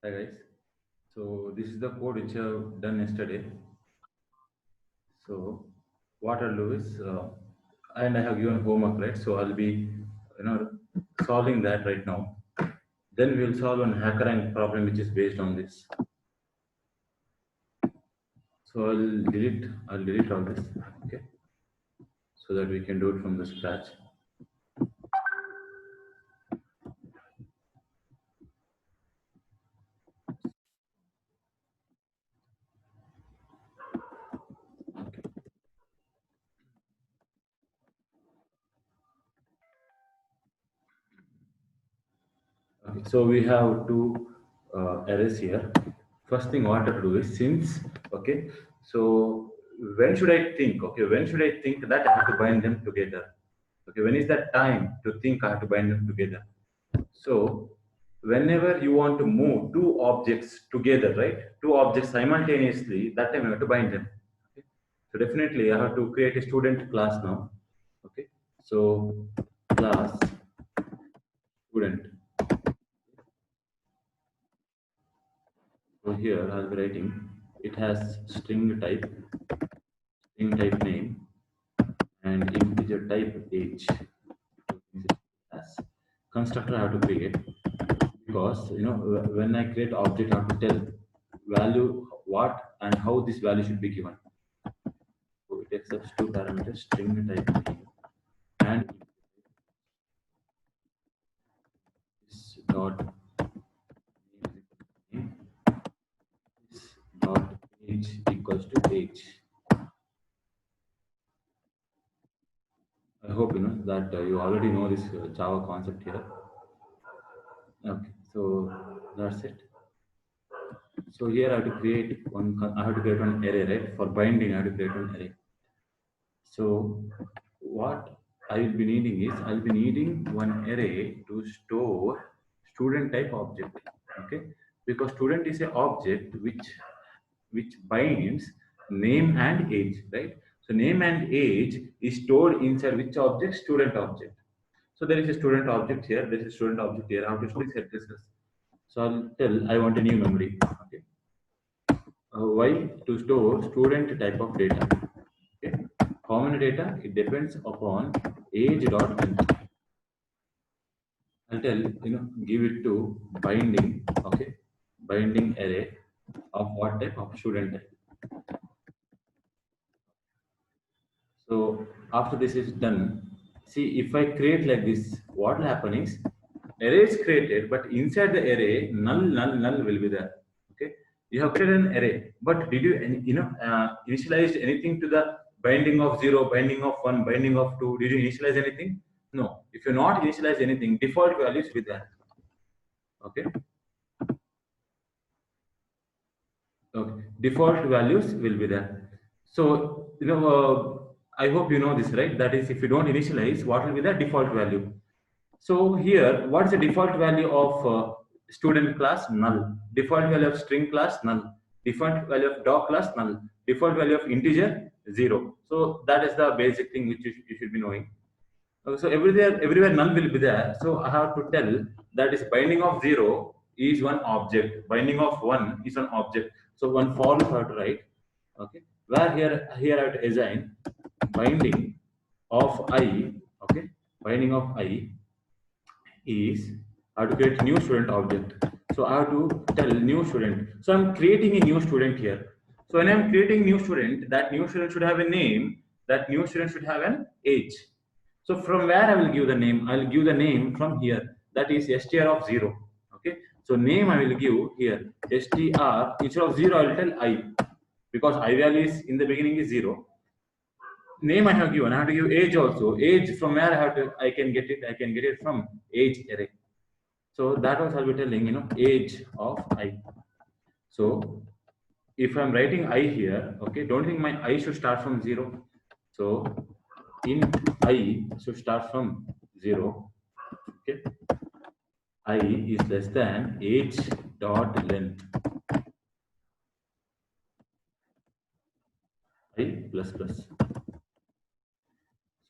Hi guys. So this is the code which I have done yesterday. So what I'll do is, and I have given homework, right? So I'll be, solving that right now. Then we'll solve an HackerRank problem which is based on this. So I'll delete all this, okay, so that we can do it from the scratch. Okay, so we have two arrays here. First thing what I have to do is, since, okay, so when should I think? Okay, when should I think that I have to bind them together? Okay, when is that time to think I have to bind them together? So whenever you want to move two objects together, right? Two objects simultaneously, that time you have to bind them. Okay? So definitely I have to create a student class now. Okay, so class student. So here I'll be writing, it has string type name, and integer type age. As constructor I have to create, because when I create object I have to tell value what and how this value should be given. So it accepts two parameters, string type name and this dot name, this dot age equals to age. I hope that you already know this Java concept here. Okay, so that's it. So here I have to create I have to create one array, right? For binding, I have to create one array. So what I will be needing is, I'll be needing one array to store student type object. Okay, because student is a object which binds name and age, right? So name and age is stored inside which object? Student object. So there is a student object here. There is a student object here. I have to split this. So I'll tell I want a new memory. Okay. Why? To store student type of data. Okay. How many data? It depends upon age dot length. I'll tell, give it to binding, okay, binding array of what type? Of student type. So after this is done, see, if I create like this, what will happen is, array is created, but inside the array, null will be there. Okay, you have created an array, but did you, initialize anything to the binding of 0, binding of 1, binding of 2? Did you initialize anything? No. If you not initialize anything, default values with that. Okay. Okay. Default values will be there. So, I hope you know this, right? That is, if you don't initialize, what will be the default value? So here, what is the default value of student class? Null. Default value of string class? Null. Default value of doc class? Null. Default value of integer? 0. So that is the basic thing which you should be knowing. So everywhere null will be there. So I have to tell that is binding of 0 is one object. Binding of 1 is an object. So one for loop I have to write. Okay. Where here I have to assign binding of I. Okay. Binding of I is, I have to create new student object. So I have to tell new student. So I'm creating a new student here. So when I'm creating new student, that new student should have a name. That new student should have an age. So from where I will give the name? I will give the name from here. That is str of 0. Okay. So name I will give here str. Instead of 0, I will tell I, because I value is in the beginning is 0. Name I have given. I have to give age also. Age from where I can get it. I can get it from age array. So that was I'll be telling, age of I. So if I'm writing I here, okay, don't think my I should start from 0. So int I should start from 0. Okay. I is less than age dot length. I plus plus.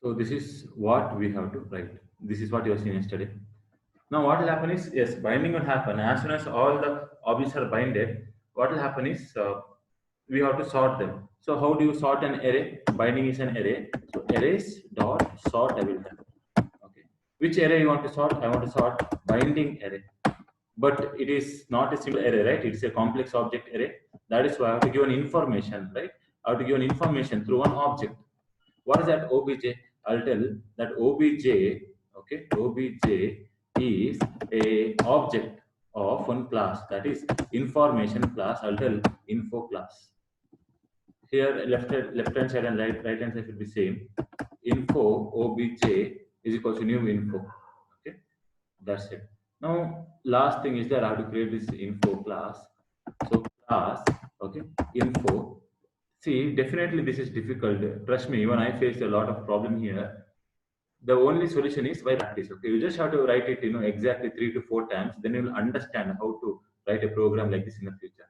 So this is what we have to write. This is what you have seen yesterday. Now what will happen is, yes, binding will happen as soon as objects are binded, what will happen is we have to sort them. So how do you sort an array? Binding is an array. So arrays dot sort I will have. Okay. Which array you want to sort? I want to sort binding array. But it is not a single array, right? It is a complex object array. That is why I have to give an information, right? I have to give an information through an object. What is that obj? I'll tell that obj, okay, obj is a object of one class, that is information class. I'll tell info class. Here left hand side and right hand side will be same. Info obj is equal to new info. Okay, that's it. Now last thing is that I have to create this info class. So class, okay, info. See, definitely this is difficult. Trust me, even I faced a lot of problem here. The only solution is by practice. Okay, you just have to write it, exactly 3 to 4 times. Then you will understand how to write a program like this in the future.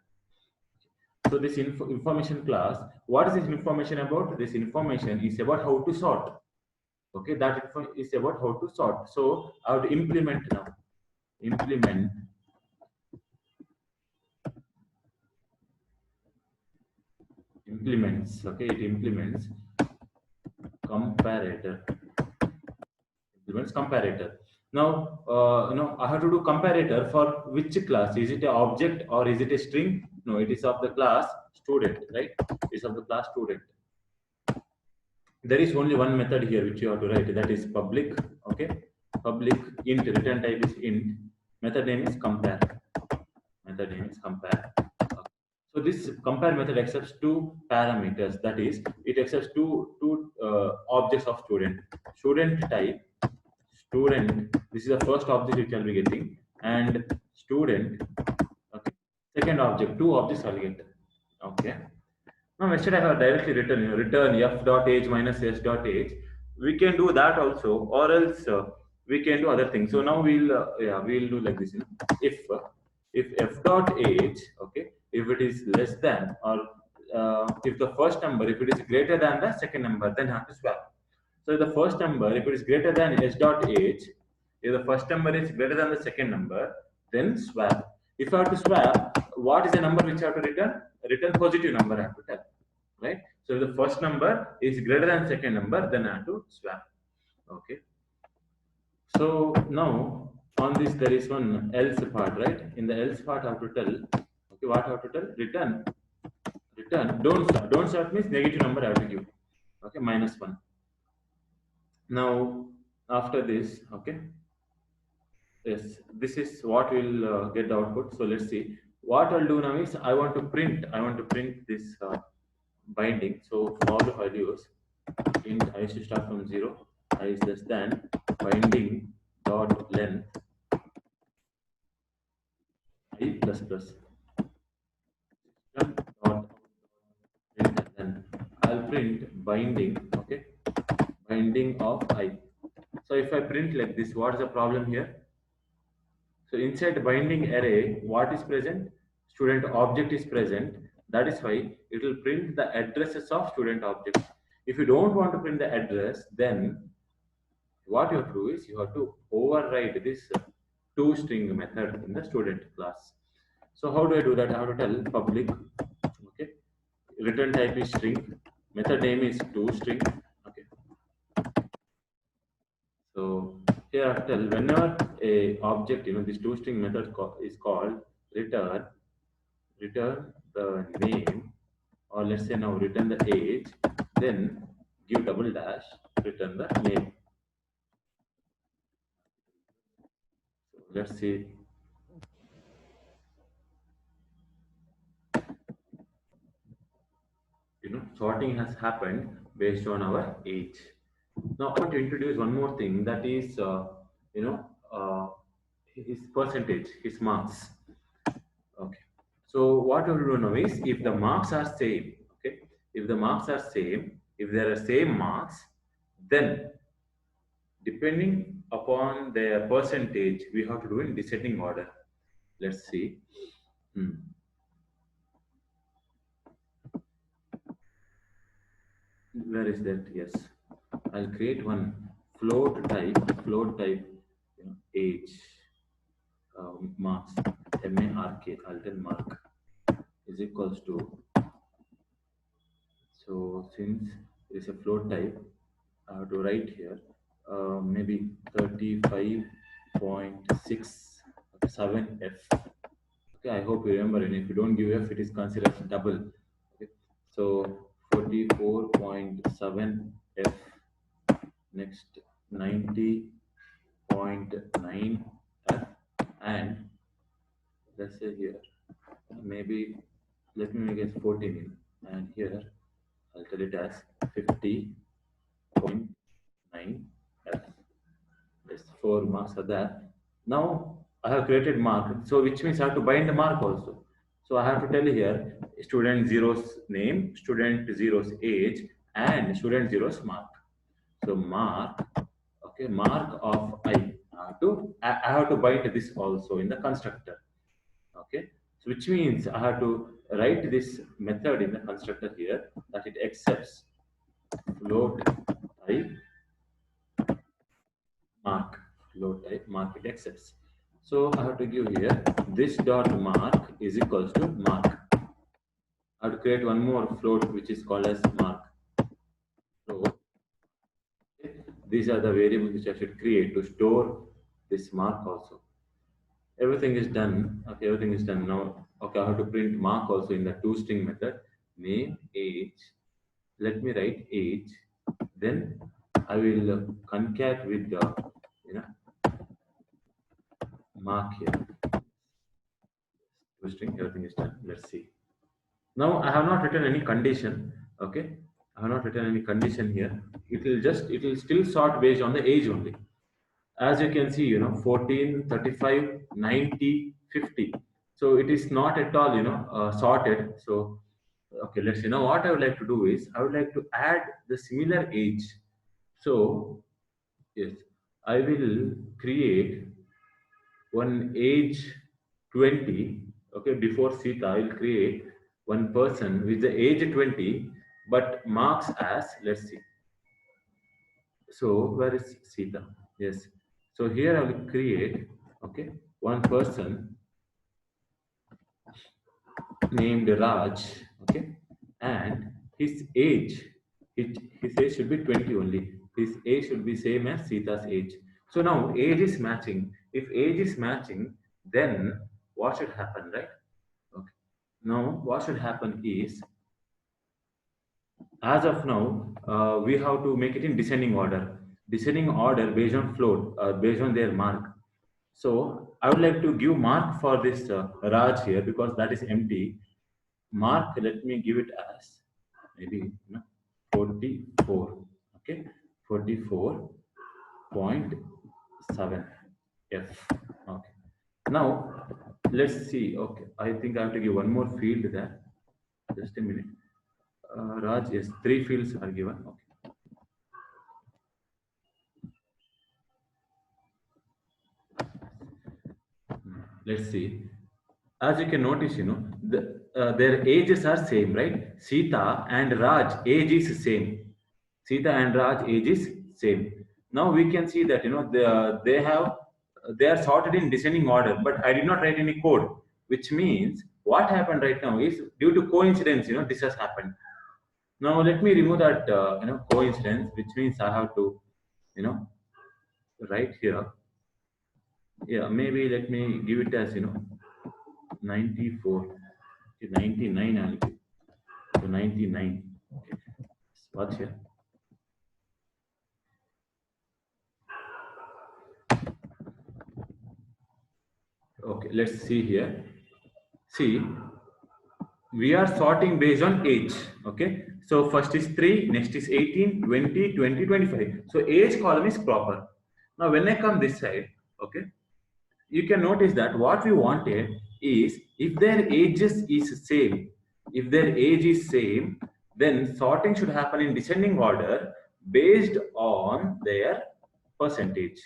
So this information class, what is this information about? This information is about how to sort. Okay, that is about how to sort. So I have to implement now. Implements. Okay, it implements comparator. Implements comparator. Now, I have to do comparator for which class? Is it an object or is it a string? No, it is of the class student, right? It is of the class student. There is only one method here which you have to write, that is public. Okay, public int, return type is int, method name is compare. So this compare method accepts two parameters, that is it accepts two objects of student. Student type, student, this is the first object which I'll be getting, and student, okay, second object, two objects I'll get. Okay. Now instead I have directly written, return f dot age minus s dot age. We can do that also, or else we can do other things. So now we'll do like this. If f dot age, okay, if it is less than, or if the first number, if it is greater than the second number, then have to swap. So the first number, if it is greater than s dot age, if the first number is greater than the second number, then swap. If I have to swap, what is the number which I have to return? Return positive number I have to tell, right? So if the first number is greater than second number, then I have to swap. Okay. So now on this there is one else part, right? In the else part I have to tell, okay, what I have to tell? Return. Don't swap. Don't swap means negative number I have to give. Okay, -1. Now after this, okay, yes, this is what will get the output. So let's see. What I'll do now is I want to print this binding. So for all the values, int I should start from 0, I is less than binding dot length I plus plus dot print, and then I'll print binding, okay, binding of I. So if I print like this, what is the problem here? So inside binding array, what is present? Student object is present. That is why it will print the addresses of student objects. If you don't want to print the address, then what you have to do is you have to override this toString method in the student class. So how do I do that? I have to tell public, okay, return type is string, method name is toString. Okay. So here I tell whenever a object, this toString method is called, return the name, or let's say now return the age, then give double dash, return the name. So let's see. Sorting has happened based on our age. Now I want to introduce one more thing, that is his percentage, his marks. Okay. So what we will do now is, if the marks are same, okay, if the marks are same, if there are same marks, then depending upon their percentage, we have to do in descending order. Let's see. Where is that? Yes, I'll create one float type age marks mark, Alton mark is equals to, so since it's a float type, I have to write here maybe 35.67 F. Okay, I hope you remember, and if you don't give F, it is considered as double. Okay, so 44.7 F, next 90.9 F, and let's say here maybe let me make it 14 in, and here I'll tell it as 50.9 F. Yes, 4 marks are there. Now I have created mark, so which means I have to bind the mark also. So I have to tell here student zero's name, student zero's age, and student zero's mark. So mark, okay, mark of I have to bind this also in the constructor. Okay, so which means I have to write this method in the constructor here that it accepts float type mark, float type mark it accepts. So I have to give here this dot mark is equals to mark. I have to create one more float which is called as mark. So okay, these are the variables which I should create to store this mark also. Everything is done. Okay, everything is done now. Okay, I have to print mark also in the toString method. Name, age. Let me write age. Then I will concat with the mark here. ToString, everything is done. Let's see. Now I have not written any condition. Okay, I have not written any condition here. It will still sort based on the age only. As you can see, 14, 35, 90, 50. So it is not at all, sorted. So, okay, let's see. Now what I would like to do is, I would like to add the similar age. So, yes, I will create one age 20. Okay, before Sita, I will create one person with the age 20, but marks as, let's see. So where is Sita? Yes. So here I will create, okay, one person named Raj, okay, and his age, his age should be 20 only. His age should be same as Sita's age. So now age is matching. If age is matching, then what should happen, right? Okay. Now what should happen is, as of now, we have to make it in descending order. Descending order based on float, based on their mark. So I would like to give mark for this Raj here because that is empty. Mark, let me give it as maybe 44. Okay, 44.7 F. Okay. Now let's see. Okay, I think I have to give one more field there. Just a minute. Raj, yes, 3 fields are given. Okay. Let's see. As you can notice, their ages are same, right? Sita and Raj age is same. Sita and Raj age is same. Now we can see that they are sorted in descending order, but I did not write any code, which means what happened right now is due to coincidence. This has happened. Now let me remove that coincidence, which means I have to you know write here. Yeah, maybe let me give it as 94. Okay, 99 I'll give. So 99. Okay. What's here? Okay, let's see here. See, we are sorting based on age. Okay, so first is 3, next is 18, 20, 20, 25. So age column is proper. Now when I come this side, okay, you can notice that what we wanted is if their ages is same, if their age is same, then sorting should happen in descending order based on their percentage.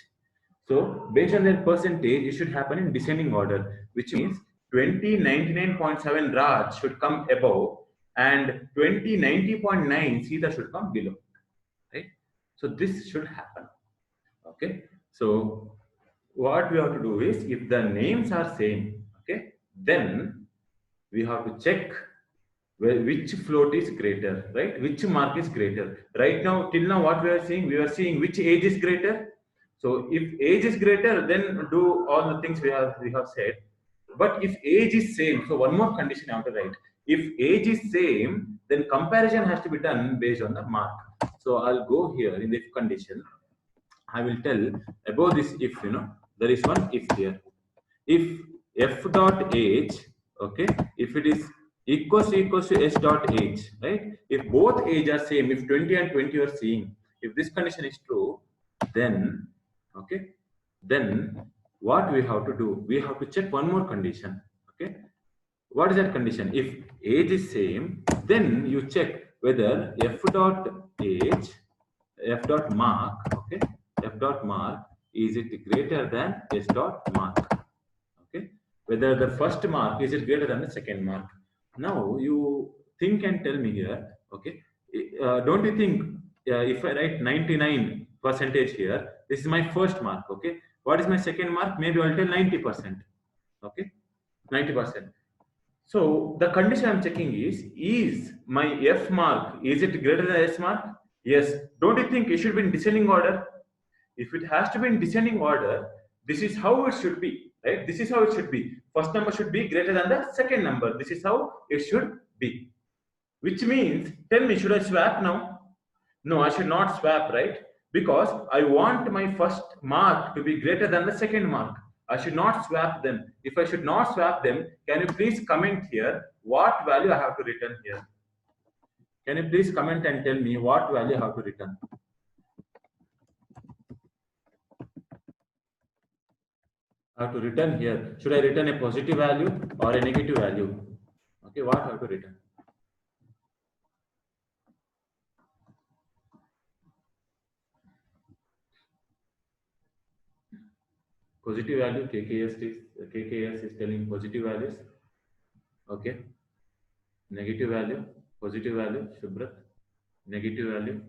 So based on their percentage, it should happen in descending order, which means 2099.7 Raj should come above and 2090.9 Sita should come below, right? So this should happen. Okay, so what we have to do is if the names are same, okay, then we have to check which float is greater, right? Which mark is greater. Right now, till now, what we are seeing which age is greater. So if age is greater, then do all the things we have said. But if age is same, so one more condition I have to write. If age is same, then comparison has to be done based on the mark. So I'll go here in the if condition. I will tell about this if, there is one if here. If f dot age, okay, if it is equals to s dot age, right? If both age are same, if 20 and 20 are seeing, if this condition is true, then, okay, then what we have to do? We have to check one more condition, okay? What is that condition? If age is same, then you check whether f dot age, f dot mark, okay, f dot mark, is it greater than s dot mark? Okay, whether the first mark is it greater than the second mark. Now you think and tell me here, okay, don't you think if I write 99% here, this is my first mark, okay, what is my second mark? Maybe I'll tell 90%, okay, 90%. So the condition I'm checking is my f mark, is it greater than s mark? Yes. Don't you think it should be in descending order? If it has to be in descending order, this is how it should be, right? This is how it should be. First number should be greater than the second number. This is how it should be. Which means, tell me, should I swap now? No, I should not swap, right? Because I want my first mark to be greater than the second mark. I should not swap them. If I should not swap them, can you please comment here what value I have to return here? Can you please comment and tell me what value I have to return? I have to return here. Should I return a positive value or a negative value? Okay, what I have to return? Positive value, KKS is telling positive values. Okay. Negative value, positive value, Shubhrat. Negative value,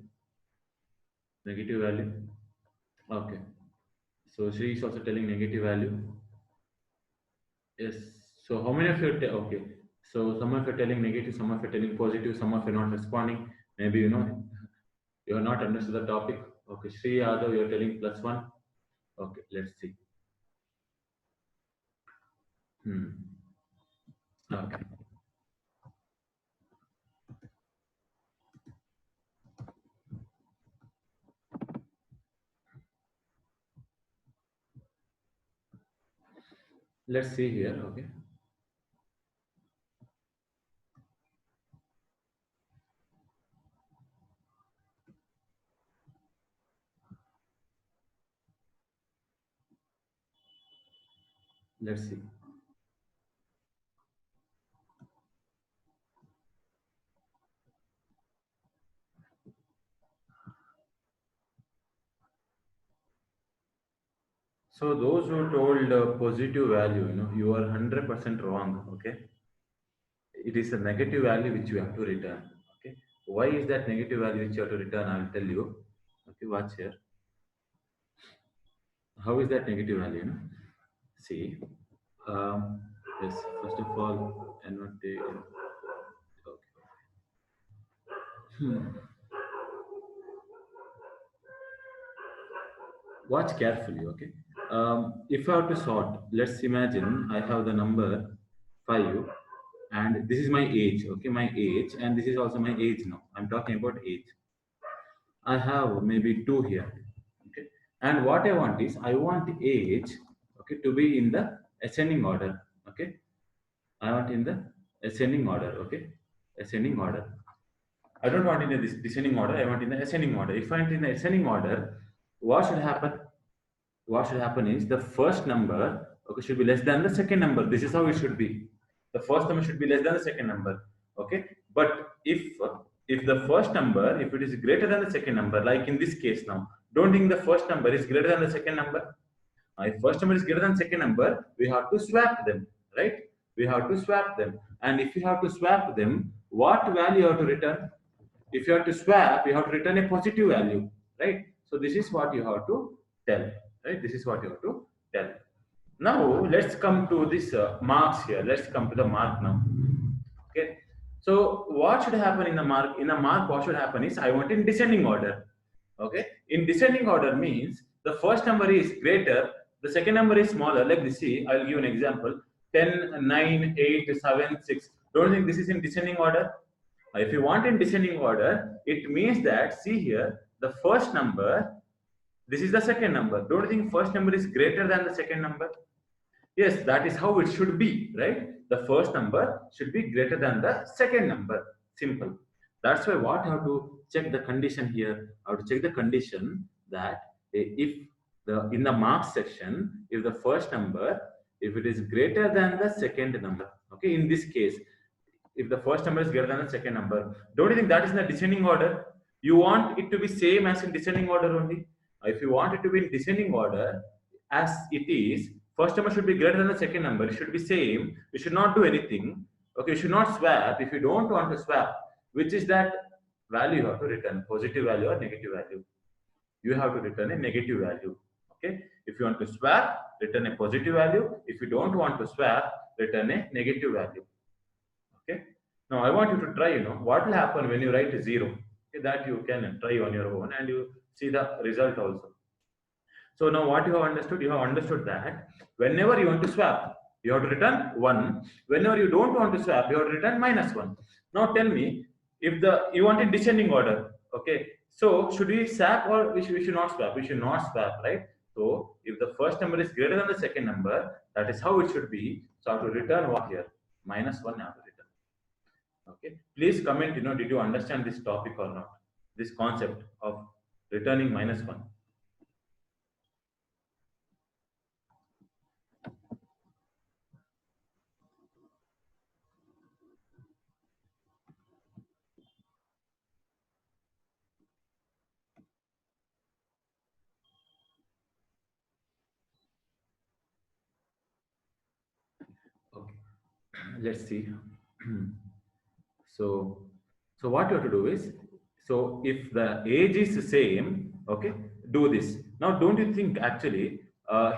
negative value. Okay. So Shri is also telling negative value. Yes. So how many of you are okay? So some of you are telling negative, some of you are telling positive, some of you are not responding. Maybe you are not understood the topic. Okay, Shri Yadav, you are telling +1. Okay, let's see. Okay. Let's see here. Okay. Let's see. So those who told positive value, you are 100% wrong. Okay. It is a negative value which you have to return. Okay. Why is that negative value which you have to return? I will tell you. Okay. Watch here. How is that negative value? See. Yes. First of all, annotate. Okay. Watch carefully. Okay. If I have to sort, let's imagine I have the number 5 and this is my age, okay, my age, and this is also my age. Now I'm talking about age. I have maybe 2 here, okay, and what I want is I want age, okay, to be in the ascending order. Okay, I want in the ascending order. Okay, ascending order. I don't want in a descending order. I want in the ascending order. If I want in the ascending order, what should happen? What should happen is the first number, okay, should be less than the second number. This is how it should be. The first number should be less than the second number. Okay, but if the first number, if it is greater than the second number, like in this case now, don't think the first number is greater than the second number. If first number is greater than second number, we have to swap them, right? We have to swap them, and if you have to swap them, what value you have to return? If you have to swap, you have to return a positive value, right? So this is what you have to tell, right? This is what you have to tell. Now let's come to this marks here. Let's come to the mark now. Okay. So what should happen in the mark? In a mark, what should happen is I want in descending order. Okay. In descending order means the first number is greater, the second number is smaller. Like this, see, I'll give an example: 10, 9, 8, 7, 6. Don't think this is in descending order. If you want in descending order, it means that, see here, the first number, this is the second number. Don't think first number is greater than the second number. Yes, that is how it should be, right? The first number should be greater than the second number. Simple. That's why what I have to check the condition here. I have to check the condition that if the in the marks section, if the first number, if it is greater than the second number, okay, in this case, if the first number is greater than the second number, don't you think that is in the descending order? You want it to be same as in descending order only. If you want it to be in descending order as it is, first number should be greater than the second number. It should be same. You should not do anything. Okay, you should not swap. If you don't want to swap, which is that value you have to return, positive value or negative value. You have to return a negative value. Okay, if you want to swap, return a positive value. If you don't want to swap, return a negative value. Okay. Now I want you to try, what will happen when you write 0. Okay, that you can try on your own and you see the result also. So now what you have understood? You have understood that whenever you want to swap, you have to return 1. Whenever you don't want to swap, you have to return -1. Now tell me, if you want in descending order, okay, so should we swap or we should not swap? We should not swap, right? So if the first number is greater than the second number, that is how it should be. So I have to return what here? -1 I have to return. Okay, please comment, did you understand this topic or not? This concept of returning -1. Okay, let's see. so, so what you have to do is, so if the age is the same, okay, do this. Now, don't you think actually,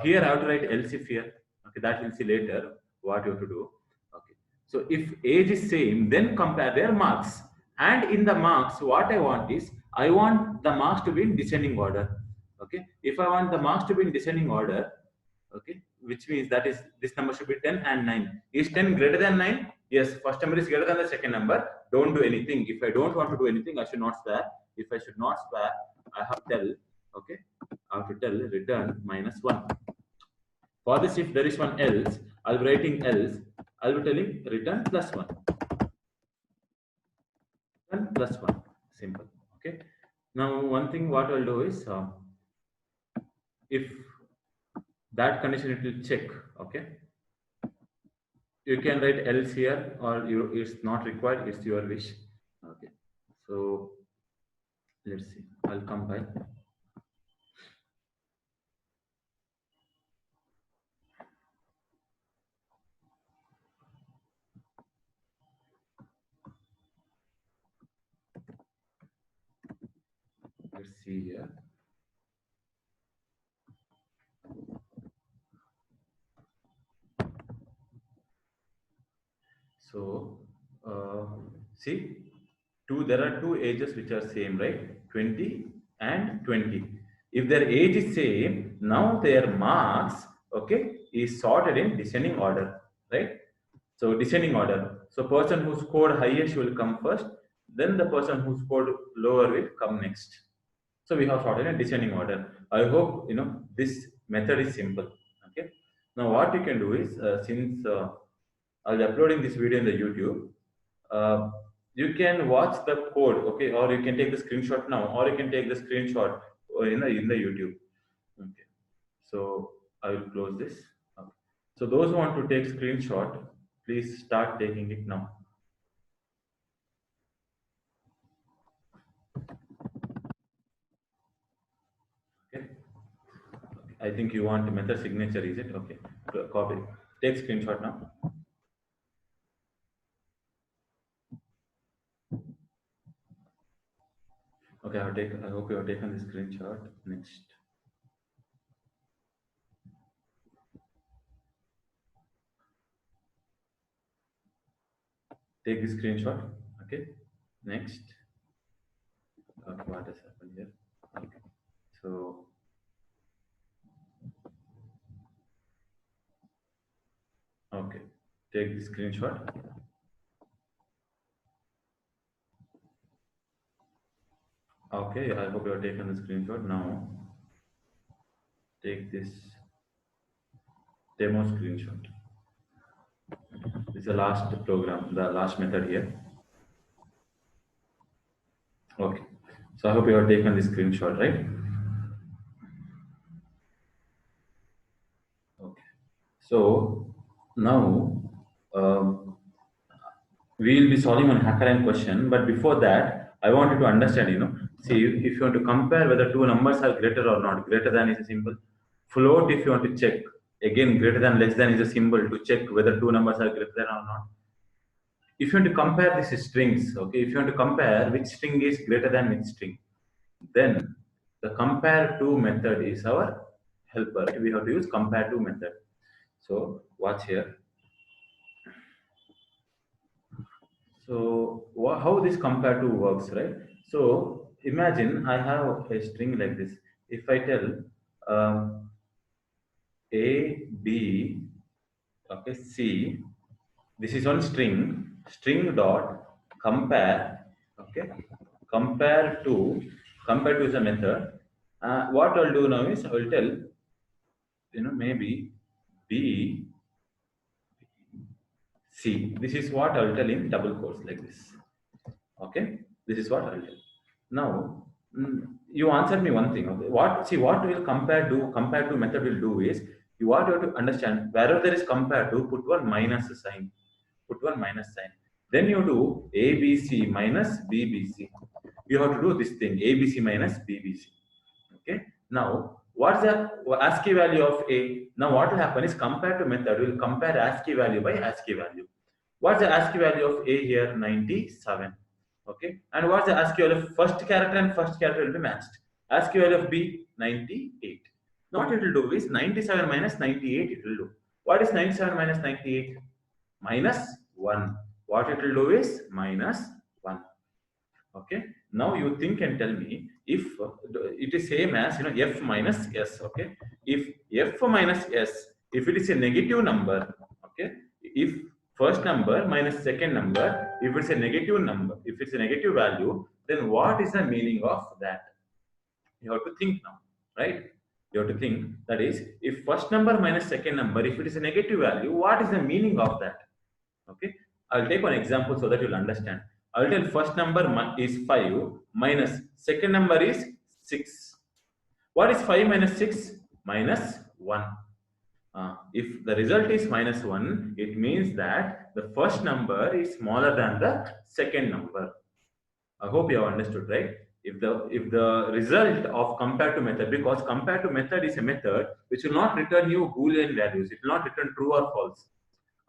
here I have to write else if here, okay, that we'll see later what you have to do. Okay, so if age is same, then compare their marks. And in the marks, what I want is, I want the marks to be in descending order. Okay, if I want the marks to be in descending order, okay, which means that is this number should be 10 and 9. Is 10 greater than 9? Yes, first number is greater than the second number. Don't do anything. If I don't want to do anything, I should not swap. If I should not swap, I have to tell, okay, I have to tell return -1. For this, if there is one else, I'll be writing else. I'll be telling return +1. Return +1. Simple. Okay. Now, one thing what I'll do is, if that condition it will check, okay, you can write else here, or it's not required, it's your wish. Okay, so let's see, I'll compile. Let's see here. So see, there are two ages which are same, right? 20 and 20. If their age is same, now their marks, okay, is sorted in descending order, right? So descending order. So person who scored highest will come first, then the person who scored lower will come next. So we have sorted in descending order. I hope this method is simple. Okay. Now what you can do is, since I'll be uploading this video in the YouTube, uh, you can watch the code, okay, or you can take the screenshot now, or you can take the screenshot in the YouTube. Okay. So I will close this. Okay. So those who want to take screenshot, please start taking it now. Okay. I think you want method signature, is it? Okay. Copy. Take screenshot now. Okay, I hope you have taken the screenshot. Next. take the screenshot. Okay, next. Okay, what has happened here? Okay, so okay, take the screenshot. Okay, I hope you have taken the screenshot. Now take this demo screenshot. This is the last program, the last method here. Okay, so I hope you have taken the screenshot, right? Okay, so now we will be solving one HackerRank question, but before that, I wanted to understand, see, if you want to compare whether two numbers are greater or not, greater than is a symbol. Float, if you want to check, again, greater than, less than is a symbol to check whether two numbers are greater than or not. If you want to compare these strings, okay, if you want to compare which string is greater than which string, then the compare to method is our helper. We have to use compare to method. So watch here. So how this compare to works, right? So imagine I have a string like this. If I tell A, B, okay, C, this is on string dot compare, okay, compare to is a method. What I'll do now is I will tell, maybe B, C. This is what I will tell in double quotes like this. Okay, this is what I will tell. Now, you answered me one thing. Okay, what will compare to method will do is you have to understand wherever there is compare to, put one minus sign. Put one minus sign. Then you do ABC minus BBC. You have to do this thing ABC minus BBC. Okay. Now, what's the ASCII value of A? Now, what will happen is compare to method will compare ASCII value by ASCII value. What's the ASCII value of A here? 97. Okay. And what's the ASCII value of first character and first character will be matched. ASCII value of B? 98. Now, what it will do is 97 minus 98 it will do. What is 97 minus 98? Minus 1. What it will do is minus 1. Okay. Now you think and tell me if it is same as f minus s. Okay. If f minus s, if it is a negative number, okay, if first number minus second number, if it's a negative number, if it's a negative value, then what is the meaning of that? You have to think now, right? You have to think, that is, if first number minus second number, if it is a negative value, what is the meaning of that? Okay, I'll take one example so that you'll understand. I'll tell first number is 5 minus second number is 6. What is 5 minus 6? Minus 1. If the result is minus 1, it means that the first number is smaller than the second number. I hope you have understood, right? If the result of compare to method, because compare to method is a method which will not return you Boolean values, it will not return true or false.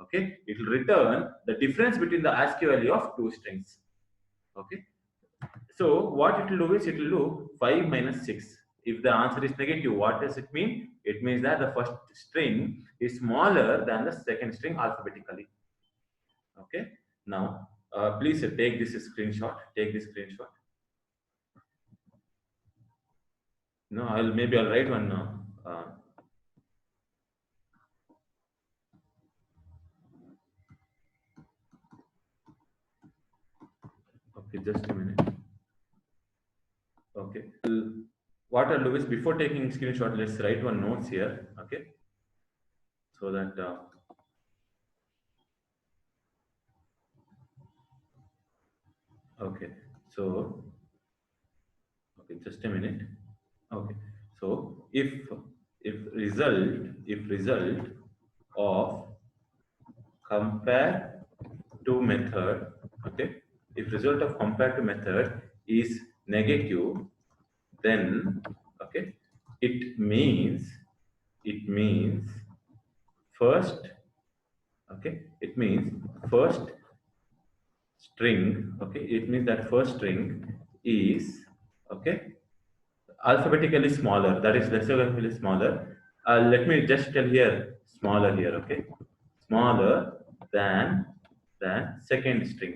Okay, it will return the difference between the ASCII value of two strings. Okay, so what it will do is it will do 5 minus 6. If the answer is negative, what does it mean? It means that the first string is smaller than the second string alphabetically. Okay, now please take this screenshot. Take this screenshot. No, maybe I'll write one now. Okay, just a minute. Okay. What I'll do is before taking screenshot, let's write one notes here. Okay. So that okay. So okay, just a minute. Okay. So if result of compare to method, okay, if result of compare to method is negative, then okay, it means first, okay, it means first string, okay, it means that first string is okay alphabetically smaller, that is alphabetically smaller. Let me just tell here smaller here, okay, smaller than than second string.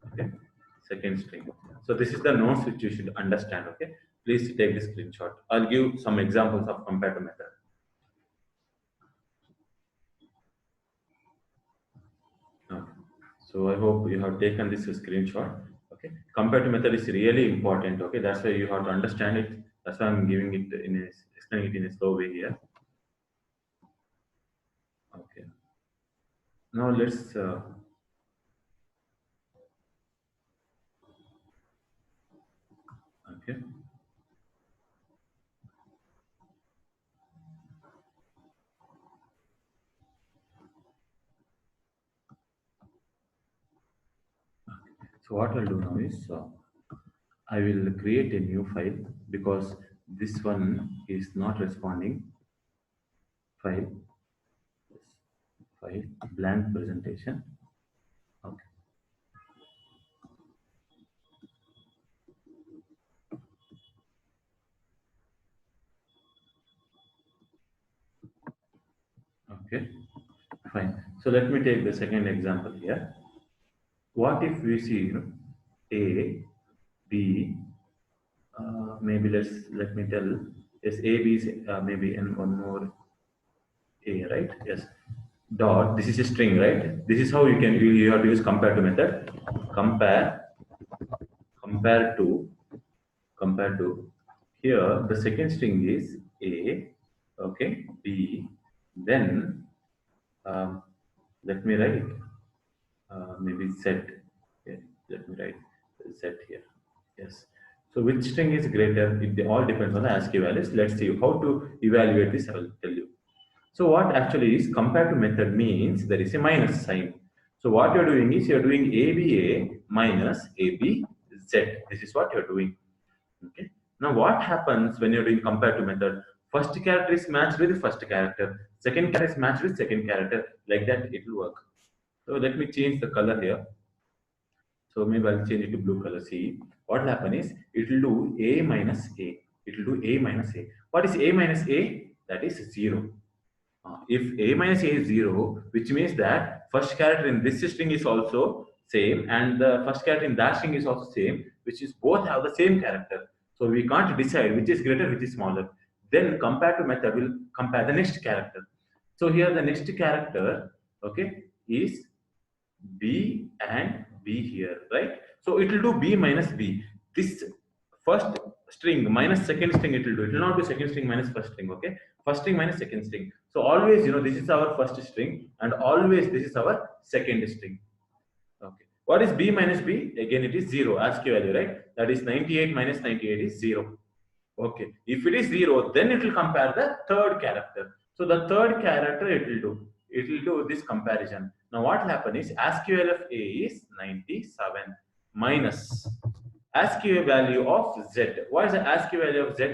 Okay, second string. So this is the notes which you should understand. Okay, please take the screenshot. I'll give some examples of comparative method. Okay. So I hope you have taken this screenshot. Okay, comparative method is really important. Okay, that's why you have to understand it. That's why I'm giving it in a, explaining it in a slow way here. Okay. Now let's okay. So what I'll do now is I will create a new file because this one is not responding. File, file, blank presentation. Okay. Okay. Fine. So let me take the second example here. What if we see, you know, A, B, maybe let me tell, yes, A, B is maybe, and one more A, right? Yes. Dot, this is a string, right? This is how you have to use compare to method. Compare, compare to, compare to. Here, the second string is A, okay, B, then let me write maybe set. Okay, let me write set here. Yes. So which string is greater? It all depends on the ASCII values. Let's see how to evaluate this. I will tell you. So what actually is compare to method means there is a minus sign. So what you're doing is you're doing ABA minus ABZ. This is what you're doing. Okay. Now what happens when you're doing compare to method? First character is matched with first character. Second character is matched with second character. Like that it will work. So let me change the color here. So maybe I'll change it to blue color. See, what will happen is it will do A minus A. It will do A minus A. What is A minus A? That is 0. If A minus A is 0, which means that first character in this string is also same and the first character in that string is also same, which is both have the same character. So we can't decide which is greater, which is smaller. Then compare to method will compare the next character. So here the next character, okay, is B and B here, right? So it will do B minus B. This first string minus second string it will do. It will not do second string minus first string, okay? First string minus second string. So always, you know, this is our first string and always this is our second string. Okay. What is B minus B? Again, it is 0, ASCII value, right? That is 98 minus 98 is 0. Okay. If it is 0, then it will compare the third character. So the third character it will do. It will do this comparison. Now what will happen is ASCII value of A is 97 minus ASCII value of Z. What is the ASCII value of Z?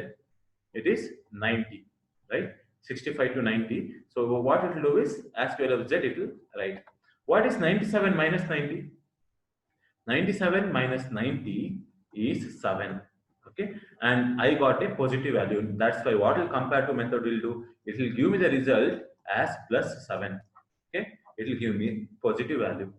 It is 90, right? 65 to 90. So what it will do is ASCII value of Z it will write. What is 97 minus 90? 97 minus 90 is 7. Okay, and I got a positive value. That's why what will compare to method will do? It will give me the result as plus 7. Okay, it will give me positive value.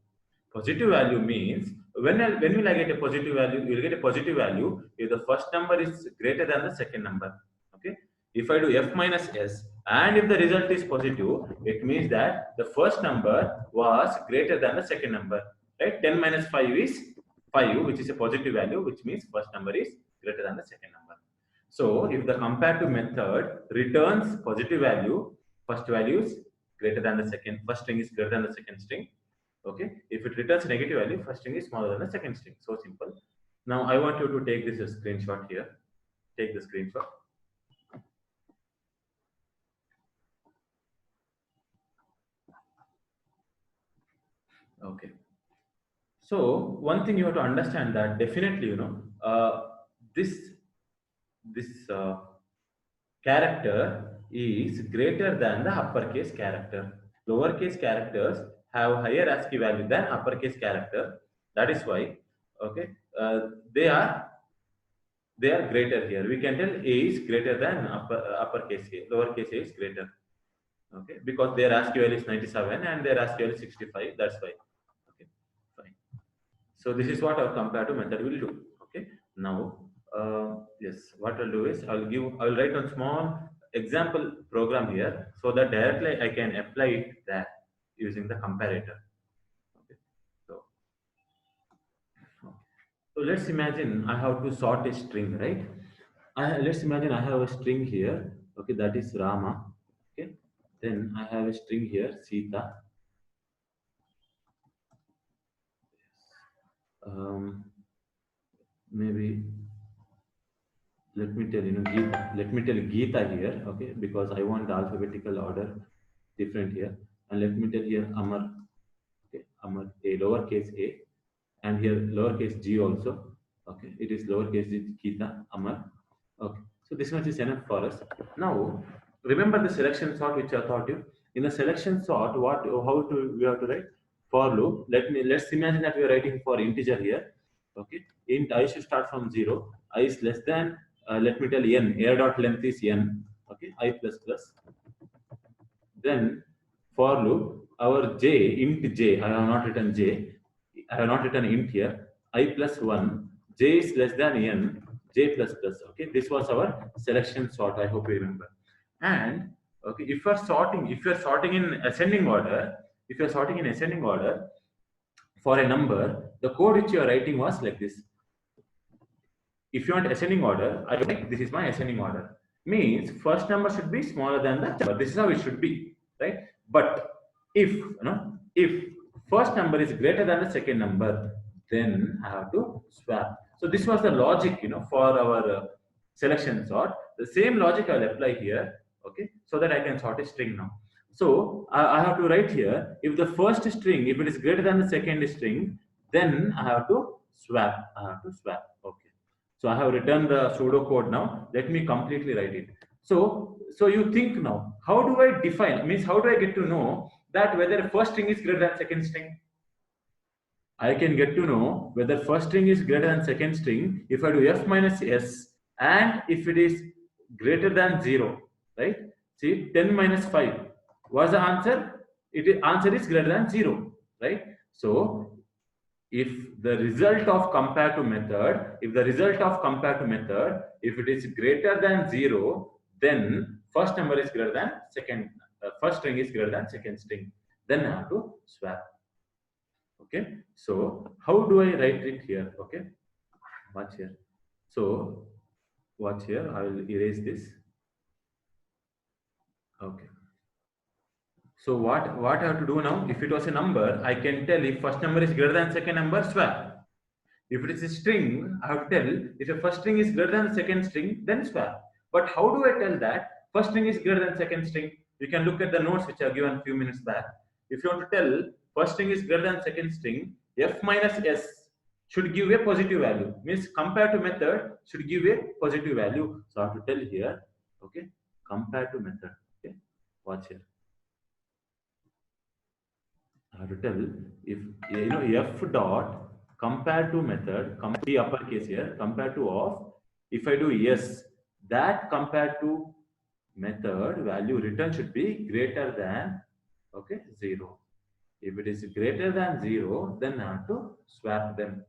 Positive value means when will I get a positive value? You will get a positive value if the first number is greater than the second number. Okay, if I do f minus s and if the result is positive, it means that the first number was greater than the second number. Right? 10 minus 5 is 5, which is a positive value, which means first number is greater than the second number. So if the comparative method returns positive value, first value is greater than the second, first string is greater than the second string. Okay, if it returns negative value, first string is smaller than the second string. So simple. Now I want you to take this screenshot here. Take the screenshot. Okay. So one thing you have to understand that definitely, you know, this character is greater than the uppercase character. Lowercase characters have higher ASCII value than uppercase character. That is why, okay, uh, they are they are greater here. We can tell A is greater than uppercase A. Lowercase A is greater. Okay, because their ASCII value is 97 and their ASCII value is 65. That's why. So this is what our comparative method will do. Okay. Now, yes, what I'll do is I'll write a small example program here so that directly I can apply it there using the comparator. Okay. So, so let's imagine I have to sort a string, right? Let's imagine I have a string here. Okay, that is Rama. Okay. Then I have a string here, Sita. Maybe let me tell Geeta. Let me tell Geeta here, okay, because I want the alphabetical order different here, and let me tell here Amar, okay, Amar, a lowercase a, and here lowercase g also, okay, it is lowercase g, Geeta, Amar, okay. So this much is enough for us. Now remember the selection sort which I taught you. In the selection sort, what how to we have to write for loop. Let's imagine that we are writing for integer here, okay. Int I should start from 0, I is less than let me tell n, air dot length is n, okay, I plus plus. Then for loop, our j, int j, I have not written j, I have not written int here, I plus 1, j is less than n, j plus plus, okay. This was our selection sort, I hope you remember. And okay, if you're sorting in ascending order, if you're sorting in ascending order for a number, the code which you are writing was like this. If you want ascending order, I think this is my ascending order. Means first number should be smaller than the number. This is how it should be, right? But if first number is greater than the second number, then I have to swap. So this was the logic, for our selection sort. The same logic I'll apply here, okay, so that I can sort a string now. So I have to write here, if the first string, if it is greater than the second string, then I have to swap. I have to swap. Okay. So I have written the pseudo code now. Let me completely write it. So you think now, how do I define? Means how do I get to know that whether first string is greater than second string? I can get to know whether first string is greater than second string if I do f minus s and if it is greater than 0, right? See, 10 minus 5. What's the answer? Answer is greater than 0, right? So if the result of compare to method, if it is greater than 0, then first number is greater than second, first string is greater than second string. Then I have to swap. Okay, so how do I write it here? Okay, watch here. So watch here, I will erase this. Okay, so what I have to do now, if it was a number, I can tell if first number is greater than second number, swap. If it is a string, I have to tell if a first string is greater than the second string, then swap. But how do I tell that first string is greater than second string? You can look at the notes which I have given a few minutes back. If you want to tell first string is greater than second string, f minus s should give a positive value. Means compare to method should give a positive value. So I have to tell here, okay, compare to method. Okay, watch here. I have to tell if f dot compare to method, the uppercase here, compare to of, if I do yes, that compare to method value return should be greater than, okay, 0. If it is greater than 0, then I have to swap them.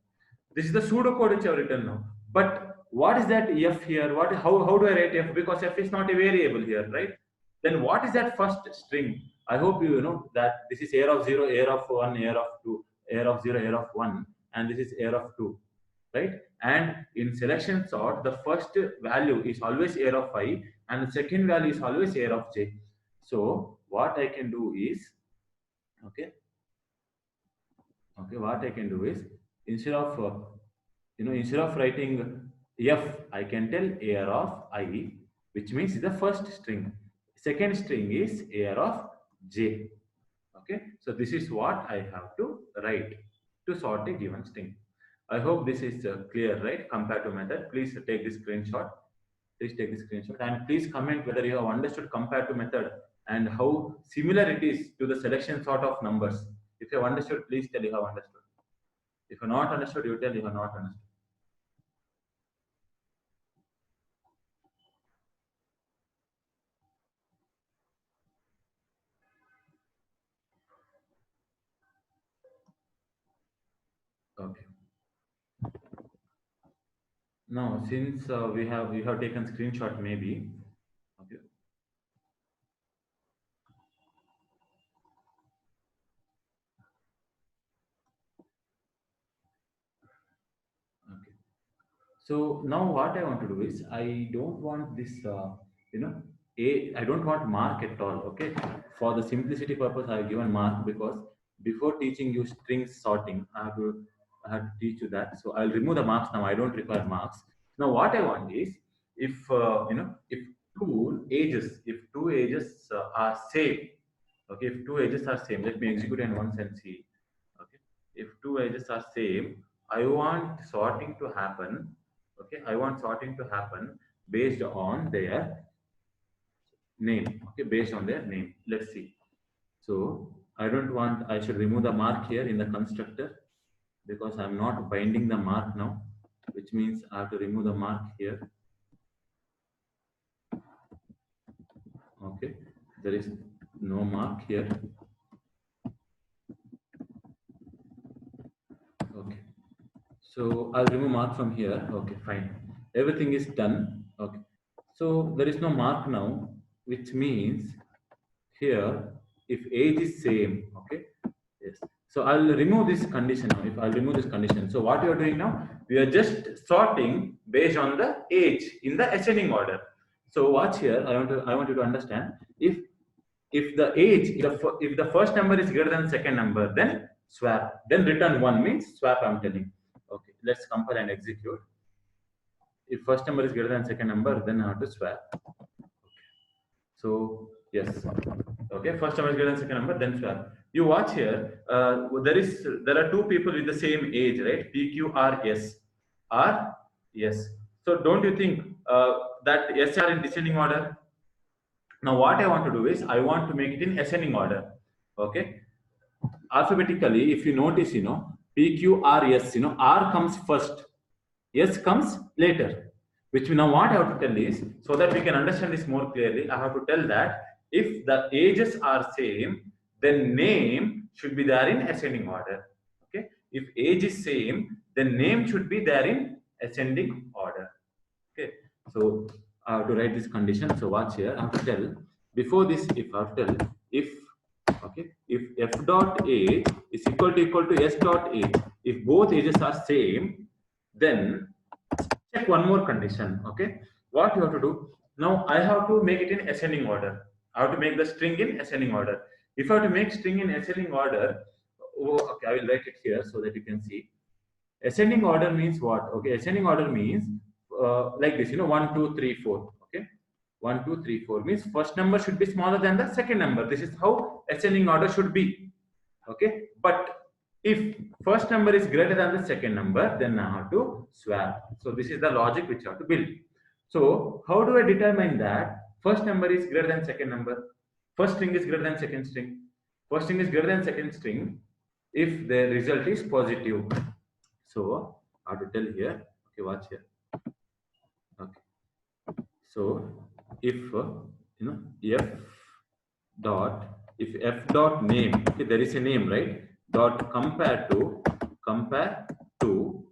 This is the pseudocode which I have written now. But what is that f here? How do I write f? Because f is not a variable here, right? Then what is that first string? I hope you know that this is air of 0, air of 1, air of 2, air of 0, air of 1, and this is air of 2, right? And in selection sort, the first value is always air of I, and the second value is always air of j. So what I can do is, okay, what I can do is, instead of instead of writing f, I can tell air of I, which means the first string. Second string is air of j. Okay, so this is what I have to write to sort a given string. I hope this is clear, right? Compare to method. Please take this screenshot. Please take this screenshot and please comment whether you have understood compare to method and how similar it is to the selection sort of numbers. If you have understood, please tell you have understood. If you have not understood, you tell you have not understood. Okay. Now, since we have taken screenshot, maybe. Okay. Okay. So now what I want to do is I don't want this, you know, I don't want mark at all. Okay. For the simplicity purpose, I have given mark because before teaching you string sorting, I have to teach you that. So I'll remove the marks now. I don't require marks. Now what I want is if if two ages are same. Okay. If two ages are same, let me execute and once and see. Okay. If two ages are same, I want sorting to happen. Okay, I want sorting to happen based on their name. Okay, based on their name. Let's see. So I don't want, I should remove the mark here in the constructor because I'm not binding the mark now, which means I have to remove the mark here. Okay, there is no mark here. Okay, so I'll remove mark from here. Okay, fine. Everything is done. Okay, so there is no mark now, which means here if age is same. Okay, yes, so I'll remove this condition now. If I'll remove this condition, so what you are doing now, we are just sorting based on the age in the ascending order. So watch here, I want you to understand, if the age, if the first number is greater than second number, then swap, then return one means swap, I'm telling. Okay, let's compile and execute. If first number is greater than second number, then I have to swap. So yes, okay. First number is greater than second number, then swap. You watch here. There are two people with the same age, right? PQRS, R, yes. So don't you think that S are in descending order? Now what I want to do is I want to make it in ascending order. Okay. Alphabetically, if you notice, PQRS, R comes first, S comes later. Which now what I have to tell is, so that we can understand this more clearly, I have to tell that if the ages are same, then name should be there in ascending order. Okay. If age is same, then name should be there in ascending order. Okay. So I have to write this condition. So watch here. I have to tell before this, if I have to tell if, okay, if f dot age is equal to s dot age, if both ages are same, then check one more condition. Okay, what you have to do now, I have to make it in ascending order. I have to make the string in ascending order. If I have to make string in ascending order, okay, I will write it here so that you can see. Ascending order means what? Okay, ascending order means like this, 1 2 3 4. Okay, 1 2 3 4 means first number should be smaller than the second number. This is how ascending order should be. Okay, but if first number is greater than the second number, then I have to swap. So this is the logic which I have to build. So how do I determine that first number is greater than second number? First string is greater than second string. First string is greater than second string if the result is positive. So I have to tell here. Okay, watch here. Okay. So if f dot, if f dot name, okay, there is a name, right? Dot compare to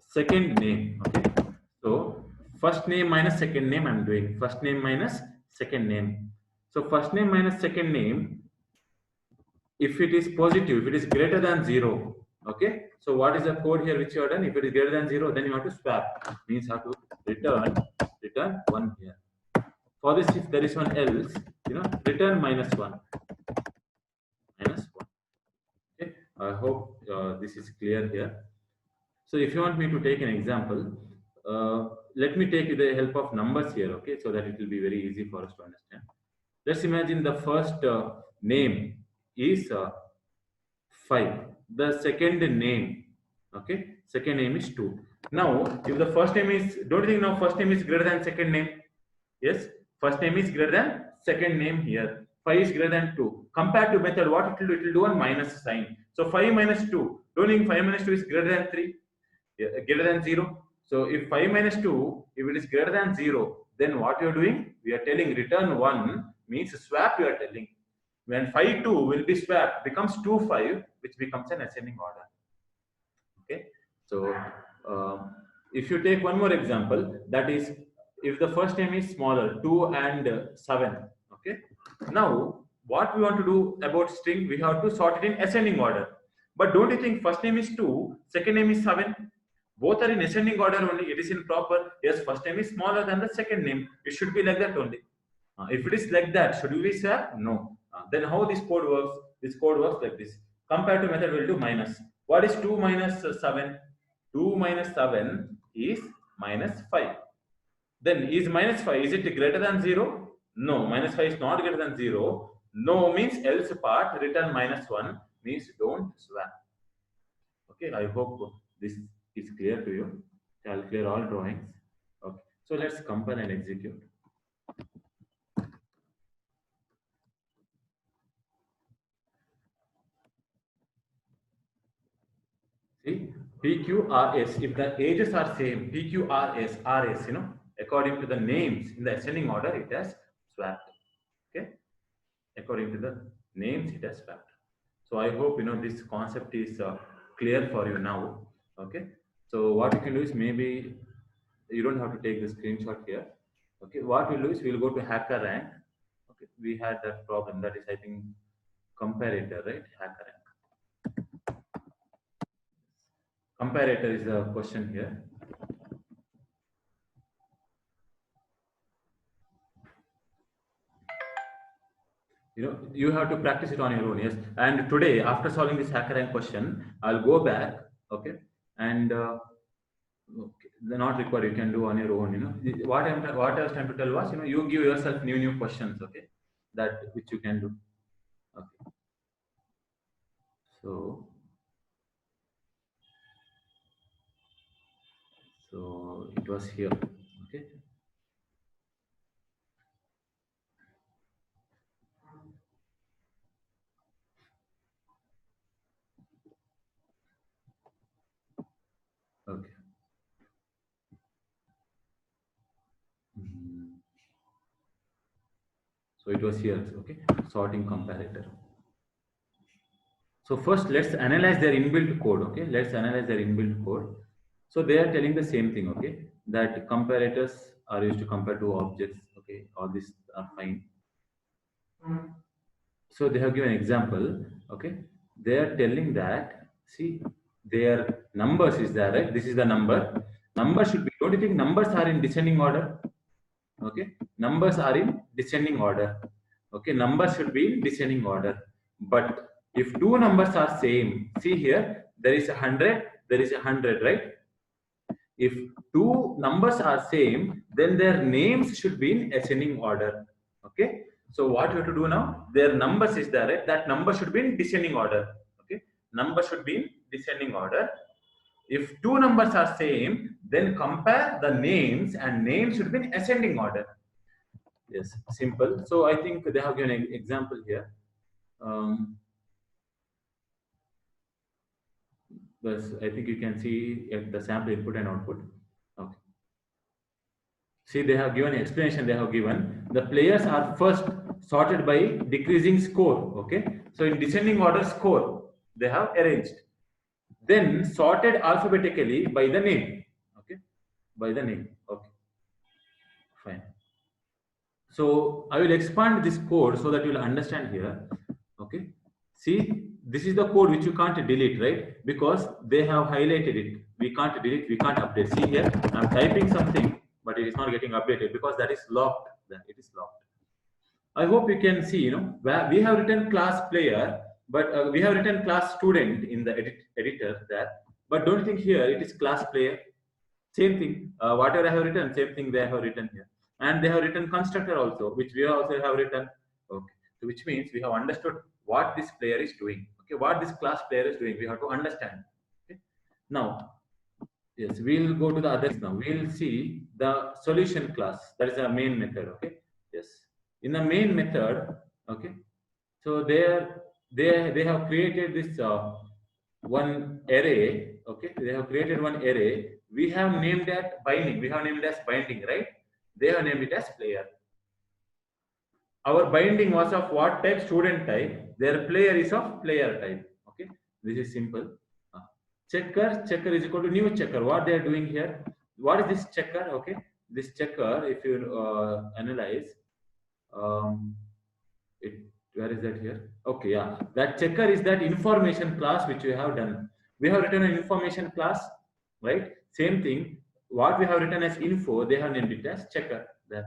second name. Okay, so first name minus second name I'm doing. First name minus second name. So first name minus second name, if it is positive, if it is greater than 0, okay, so what is the code here which you have done? If it is greater than 0, then you have to swap, means you have to return 1 here. For this, if there is one else, return -1. Okay, I hope this is clear here. So if you want me to take an example, let me take the help of numbers here, okay, so that it will be very easy for us to understand. Let's imagine the first name is 5. The second name, okay, second name is 2. Now, if the first name is, don't you think now first name is greater than second name? Yes, first name is greater than second name here. 5 is greater than 2. Comparative method, what it will do? It will do a minus sign. So 5 minus 2. Don't you think 5 minus 2 is greater than 3? Yeah, greater than 0. So if 5 minus 2, if it is greater than 0, then what you are doing? We are telling return 1 means swap, you are telling. When 5 2 will be swapped, becomes 2 5, which becomes an ascending order. Okay, so if you take one more example, that is, if the first name is smaller, 2 and 7, okay. Now what we want to do about string, we have to sort it in ascending order. But don't you think first name is 2, second name is 7, both are in ascending order only, it is in proper. Yes, first name is smaller than the second name, it should be like that only. If it is like that, should we swap? No. Then how this code works? This code works like this. Comparative method will do minus. What is 2 minus 7? 2 minus 7 is minus 5. Then is minus 5, is it greater than 0? No, minus 5 is not greater than 0. No means else part, return minus 1 means don't swap. Okay, I hope this is clear to you. I'll clear all drawings. Okay, so let's compile and execute. See, PQRS, if the ages are same, PQRS, RS, according to the names in the ascending order, it has swapped. Okay, according to the names, it has swapped. So I hope this concept is clear for you now. Okay, so what you can do is, maybe you don't have to take the screenshot here. Okay, what we'll do is we'll go to HackerRank. Okay, we had that problem, that is, I think, comparator, right? HackerRank. Comparator is the question here. You have to practice it on your own. Yes, and today, after solving this HackerRank question, I'll go back, okay, and okay, they're not required, you can do on your own. What I was trying to tell was, you give yourself new questions, okay, that which you can do. Okay, so it was here. Okay, okay. So it was here. Okay, sorting comparator. So first, let's analyze their inbuilt code. Okay, let's analyze their inbuilt code. So they are telling the same thing. Okay, that comparators are used to compare two objects. Okay, all these are fine. So they have given an example. Okay, they are telling that, see, their numbers is there, right? This is the number. Number should be. Don't you think numbers are in descending order? Okay, numbers are in descending order. Okay, numbers should be in descending order. But if two numbers are same, see here, there is 100, there is 100, right? If two numbers are same, then their names should be in ascending order. Okay, so what you have to do now, their numbers is there, right? That number should be in descending order. Okay, number should be in descending order. If two numbers are same, then compare the names, and names should be in ascending order. Yes, simple. So I think they have given an example here. I think you can see the sample input and output. Okay. See, they have given explanation. They have given the players are first sorted by decreasing score. Okay, so in descending order score they have arranged, then sorted alphabetically by the name. Okay, by the name. Okay, fine. So I will expand this code so that you will understand here. Okay, see, this is the code which you can't delete, right? Because they have highlighted it. We can't delete, we can't update. See here, I'm typing something, but it is not getting updated because that is locked. Then it is locked. I hope you can see, where we have written class player, but we have written class student in the editor there. But don't think here it is class player. Same thing. Whatever I have written, same thing they have written here. And they have written constructor also, which we also have written. Okay. So which means we have understood what this player is doing. Okay, what this class player is doing, we have to understand. Okay. Now, yes, we'll go to the others now. We'll see the solution class. That is the main method. Okay. Yes. In the main method, okay. So they have created this one array. Okay, they have created one array. We have named that binding. We have named it as binding, right? They have named it as player. Our binding was of what type? Student type. Their player is of player type. Okay, this is simple. Checker is equal to new checker. What they are doing here? what is this checker? Okay, this checker, if you analyze, um, it, where is that here? Okay, yeah, that checker is that information class which we have done. We have written an information class, right? Same thing. What we have written as info, they have named it as checker. There.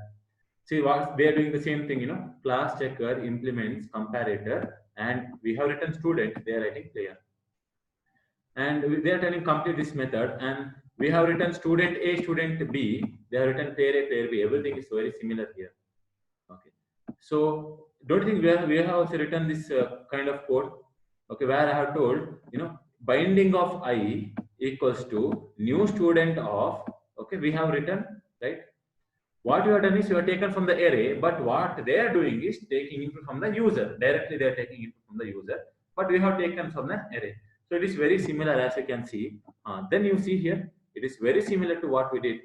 See what they are doing the same thing, class checker implements comparator, and we have written student, they are writing player. And they are telling complete this method, and we have written student A, student B, they have written player A, player B. Everything is very similar here. Okay. So don't you think we have also written this kind of code, okay, where I have told, binding of I equals to new student of, okay, we have written, right? What you have done is you have taken from the array, but what they are doing is taking input from the user. Directly they are taking input from the user, but we have taken from the array. So it is very similar, as you can see. Then you see here, it is very similar to what we did.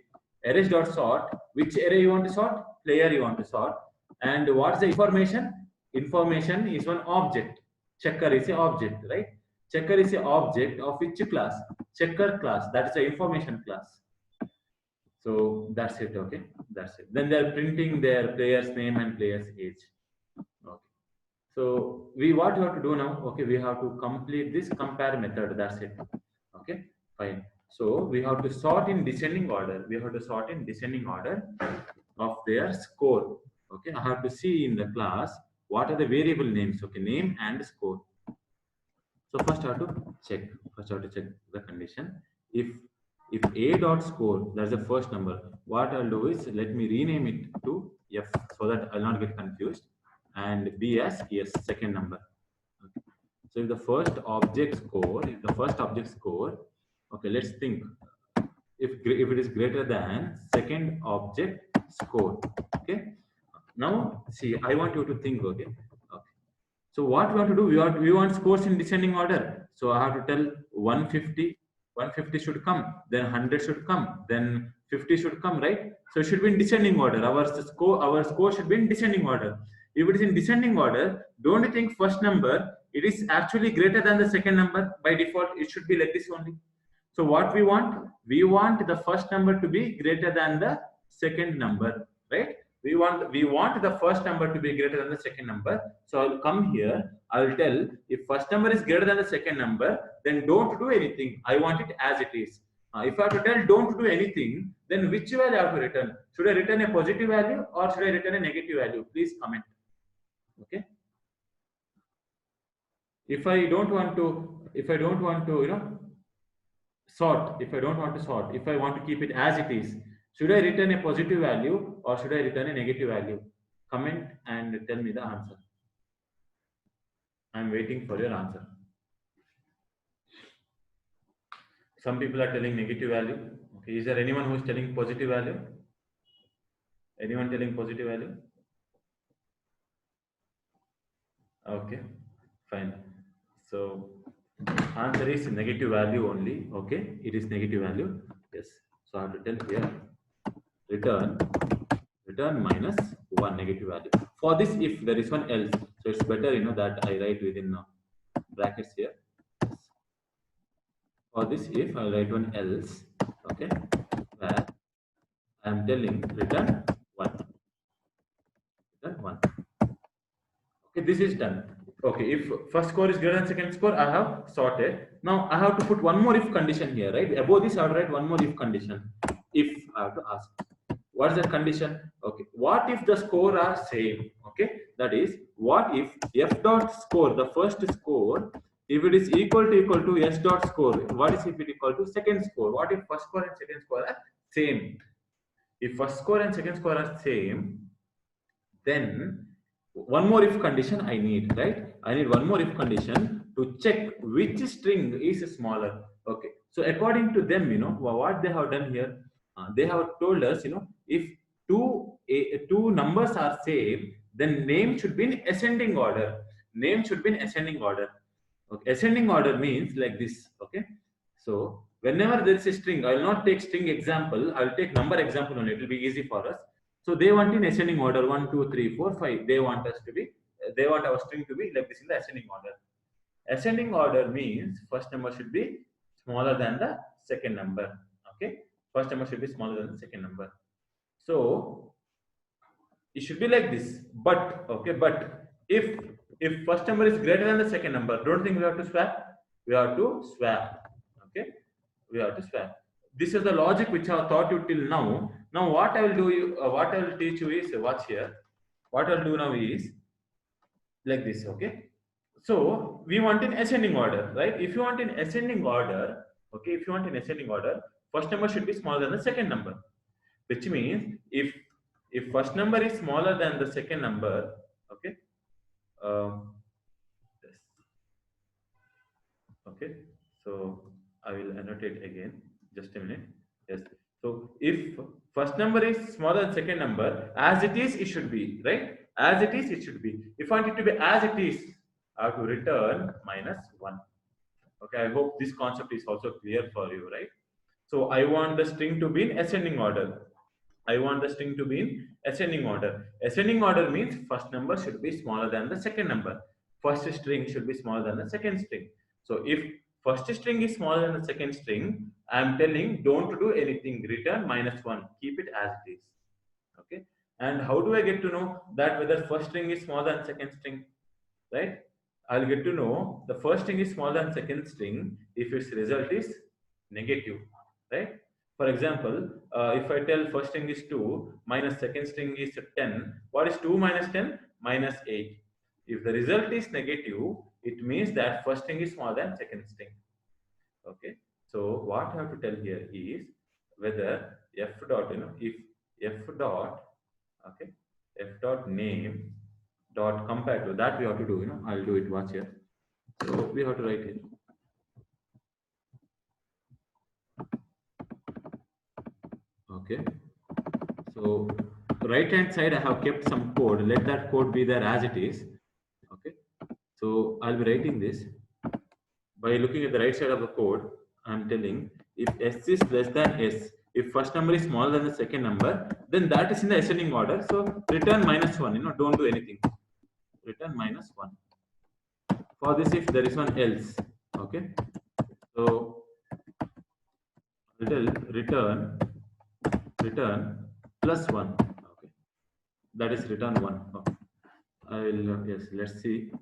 Arrays.sort, which array you want to sort? Player you want to sort. And what's the information? Information is one object. Checker is an object, right? Checker is an object of which class? Checker class. That is the information class. So that's it. Okay, that's it. Then they're printing their player's name and player's age. Okay. So what you have to do now? Okay, we have to complete this compare method. That's it. Okay, fine. So we have to sort in descending order. We have to sort in descending order of their score. Okay, I have to see in the class what are the variable names. Okay, name and score. So first I have to check. First I have to check the condition. If a dot score, that's the first number. What I'll do is let me rename it to f so that I'll not get confused, and b as yes, second number. Okay. So if the first object score, okay, let's think. If it is greater than second object score, okay. Now see, I want you to think, okay. So what we want to do, we want scores in descending order. So I have to tell 150, 150 should come, then 100 should come, then 50 should come, right? So it should be in descending order. Our score should be in descending order. If it is in descending order, don't you think first number, it is actually greater than the second number? By default, it should be like this only. So what we want? We want the first number to be greater than the second number, right? We want the first number to be greater than the second number. So I'll come here. I'll tell if first number is greater than the second number, then don't do anything. I want it as it is. If I have to tell don't do anything, then which value I have to return? Should I return a positive value or should I return a negative value? Please comment. Okay. If I don't want to, sort, if I don't want to sort, if I want to keep it as it is, should I return a positive value or should I return a negative value? Comment and tell me the answer. I'm waiting for your answer. Some people are telling negative value. Okay, is there anyone who is telling positive value? Anyone telling positive value? Okay, fine. So answer is negative value only. Okay, it is negative value. Yes. So I have to tell here return minus 1 negative value. For this, if there is one else, so it's better that I write within brackets here. For this, if I write one else, okay, where I am telling return 1. Okay, this is done. Okay, if first score is greater than second score, I have sorted. Now I have to put one more if condition here, right? Above this, I have to write one more if condition. If I have to ask, what is the condition? Okay, what if the score are same? Okay, that is, what if f dot score, the first score, if it is equal to s dot score, what is if it equal to second score? What if first score and second score are same? If first score and second score are same, then one more if condition I need, right? I need one more if condition to check which string is smaller. Okay, so according to them, what they have done here, they have told us, if two numbers are same, then name should be in ascending order. Name should be in ascending order. Okay, ascending order means like this. Okay, so whenever there is a string, I will not take string example. I will take number example only. It will be easy for us. So they want in ascending order 1, 2, 3, 4, 5. They want our string to be like this in the ascending order. Ascending order means first number should be smaller than the second number. Okay. First number should be smaller than the second number. So it should be like this. But okay, but if first number is greater than the second number, don't think we have to swap. We have to swap. Okay, we have to swap. This is the logic which I have taught you till now. Now what I will do, what I will teach you is, watch here. What I'll do now is like this. Okay, so we want in ascending order, right? If you want in ascending order, okay, if you want in ascending order, first number should be smaller than the second number, which means if first number is smaller than the second number, okay, yes, okay, so I will annotate again, just a minute. Yes, so if first number is smaller than second number, as it is, it should be, right? As it is, it should be. If I want it to be as it is, I have to return -1. Okay, I hope this concept is also clear for you, right? So I want the string to be in ascending order. I want the string to be in ascending order. Ascending order means first number should be smaller than the second number. First string should be smaller than the second string. So if first string is smaller than the second string, I am telling don't do anything, return -1, keep it as it is. Okay. And how do I get to know that whether first string is smaller than second string? Right? I'll get to know the first string is smaller than second string if its result is negative, right? For example, if I tell first string is 2 minus second string is 10, what is 2 minus 10? -8. If the result is negative, it means that first string is smaller than second string. Okay. So what I have to tell here is whether f dot, if f dot, okay, f dot name dot compare to that we have to do, I'll do it, watch here. So we have to write it. Okay, so right hand side I have kept some code, let that code be there as it is. Okay, so I'll be writing this by looking at the right side of the code. I'm telling if s is less than s, if first number is smaller than the second number, then that is in the ascending order, so return -1, don't do anything, return -1. For this, if there is one else, okay, so return +1, okay, that is return 1. Okay. I will, yes, let's see.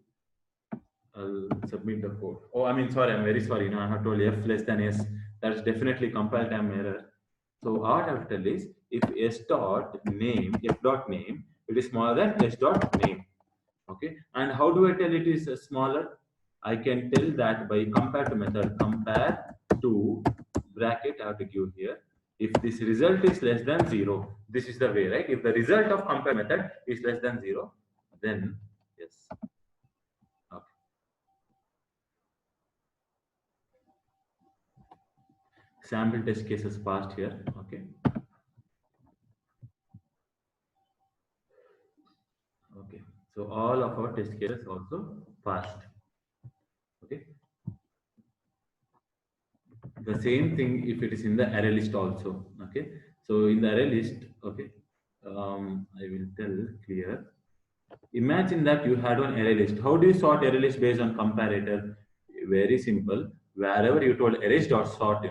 I'll submit the code. Oh, I mean, sorry, I'm very sorry. I have told f less than s. That's definitely compile time error. So what I have to tell is if s dot name, f dot name, it is smaller than s dot name. Okay, and how do I tell it is smaller? I can tell that by compare to method, compare to bracket I have to give here. If this result is less than 0, this is the way, right? If the result of compare method is less than 0, then yes. Okay. Sample test cases passed here. Okay. Okay. So all of our test cases also passed. Okay. The same thing if it is in the array list also. Okay. So in the array list, okay, I will tell clear. Imagine that you had one array list. How do you sort array list based on comparator? Very simple. Wherever you told arrays dot sort,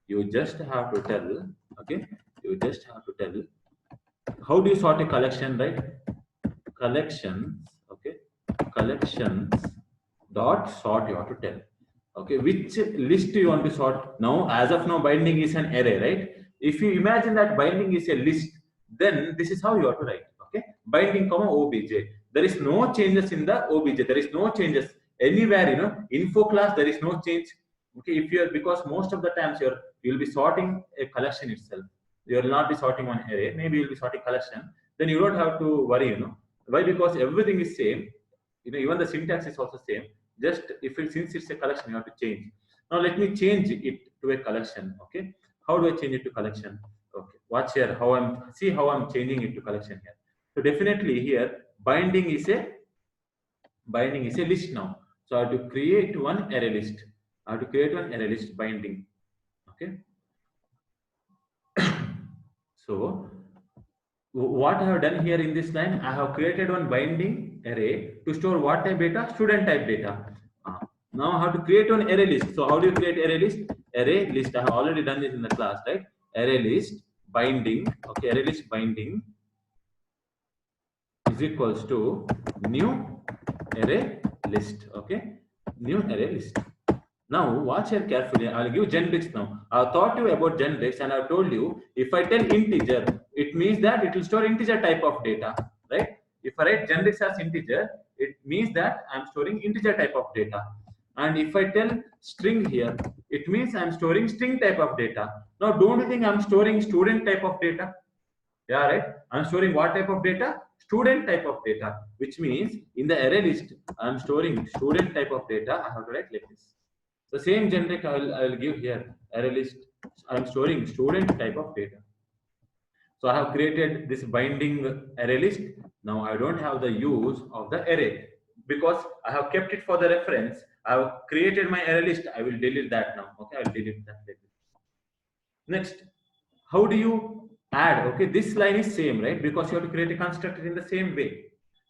you just have to tell. Okay, you just have to tell. How do you sort a collection, right? Collections. Okay, collections dot sort you have to tell. Okay, which list do you want to sort? Now, as of now, binding is an array, right? If you imagine that binding is a list, then this is how you have to write. Okay, binding comma obj. There is no changes in the obj. There is no changes anywhere. Info class there is no change. Okay, if you are, because most of the times you'll be sorting a collection itself. You will not be sorting one array. Maybe you'll be sorting collection. Then you don't have to worry. Why? Because everything is same. Even the syntax is also same. Just since it's a collection, you have to change. Now let me change it to a collection. Okay, how do I change it to collection? Okay, watch here how I'm changing it to collection here. So definitely here binding is a list now. So I have to create one array list. Binding. Okay. So what I have done here in this line, I have created one binding array to store what type data? Student type data. Now I have to create one array list. So how do you create array list? Array list, I have already done this in the class, right? array list binding, okay, array list binding is equals to new array list, okay, new array list. Now watch here carefully. I'll give generics now. I taught you about generics and I told you if I tell integer, it means that it will store integer type of data, right? If I write generics as integer, it means that I'm storing integer type of data. And if I tell string here, it means I'm storing string type of data. Now don't you think I'm storing student type of data? Yeah, right. I'm storing what type of data? Student type of data, which means in the array list, I'm storing student type of data. I have to write like this. The same generic I will give here, array list. I'm storing student type of data. So I have created this binding array list. Now I don't have the use of the array because I have kept it for the reference. I have created my array list. I will delete that now. Okay, I will delete that later. Next, how do you add? Okay, this line is same, right? Because you have to create a constructor in the same way.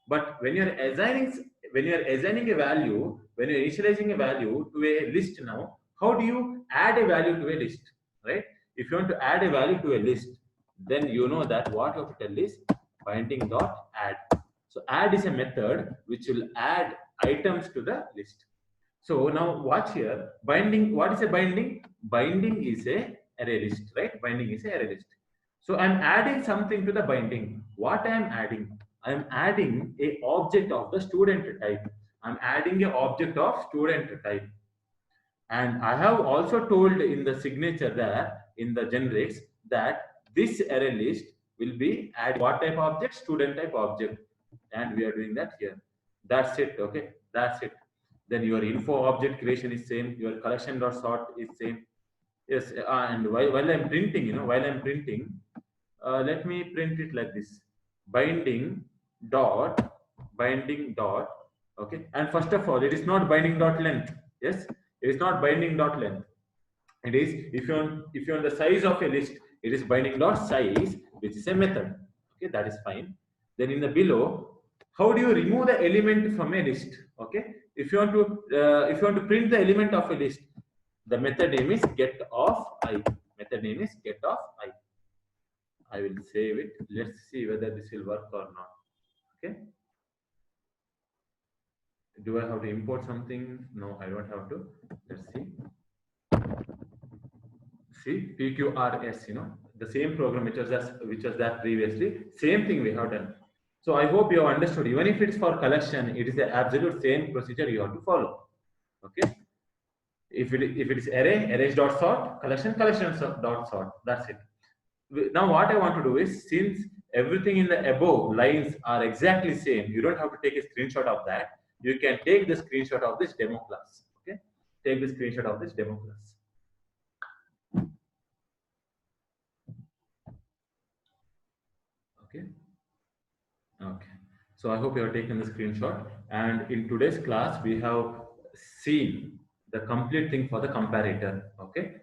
But when you're assigning a value, when you're initializing a value to a list now, how do you add a value to a list, right? If you want to add a value to a list, then you know that what you have to tell is binding dot add. So add is a method which will add items to the list. So now watch here. Binding, what is a binding? Binding is a array list, right? Binding is a array list. So I'm adding something to the binding. What I am adding? I'm adding a object of the student type. I'm adding a object of student type. And I have also told in the signature there, in the generics, that this array list will be add what type object? Student type object. And we are doing that here. That's it, okay? That's it. Then your info object creation is same, your collection dot sort is same. Yes, and while I'm printing, while I'm printing, let me print it like this: binding dot, binding dot, okay. And first of all, it is not binding dot length. Yes, it is not binding dot length. It is if you want the size of a list, it is binding dot size, which is a method. Okay, that is fine. Then in the below, how do you remove the element from a list? Okay, if you want to print the element of a list, the method name is get of I. Method name is get of I. I will save it. Let's see whether this will work or not. Okay. Do I have to import something? No, I don't have to. Let's see. See, PQRS, the same program which was that previously. Same thing we have done. So I hope you have understood. Even if it's for collection, it is the absolute same procedure you have to follow. Okay. If it is arrays dot sort, collection dot sort. That's it. Now what I want to do is, since everything in the above lines are exactly same, you don't have to take a screenshot of that. You can take the screenshot of this demo class. Okay, take the screenshot of this demo class. Okay. Okay. So I hope you have taken the screenshot. And in today's class, we have seen the complete thing for the comparator. Okay.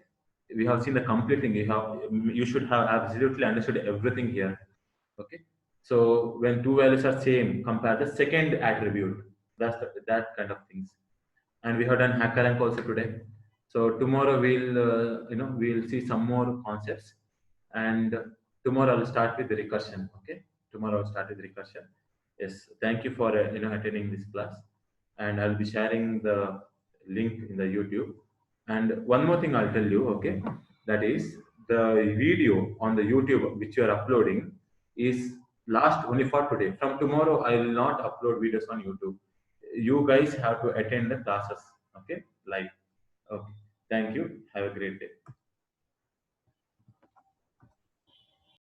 We have seen the complete thing. You should have absolutely understood everything here. Okay. So when two values are same, compare the second attribute. That kind of things. And we have done HackerRank also today. So tomorrow we'll see some more concepts, and tomorrow I'll start with the recursion. Okay, tomorrow I'll start with recursion. Yes, thank you for attending this class, and I'll be sharing the link in the YouTube. And one more thing I'll tell you, okay, that is the video on the YouTube which you are uploading is last only for today. From tomorrow, I will not upload videos on YouTube. You guys have to attend the classes, okay, live. Okay, thank you. Have a great day.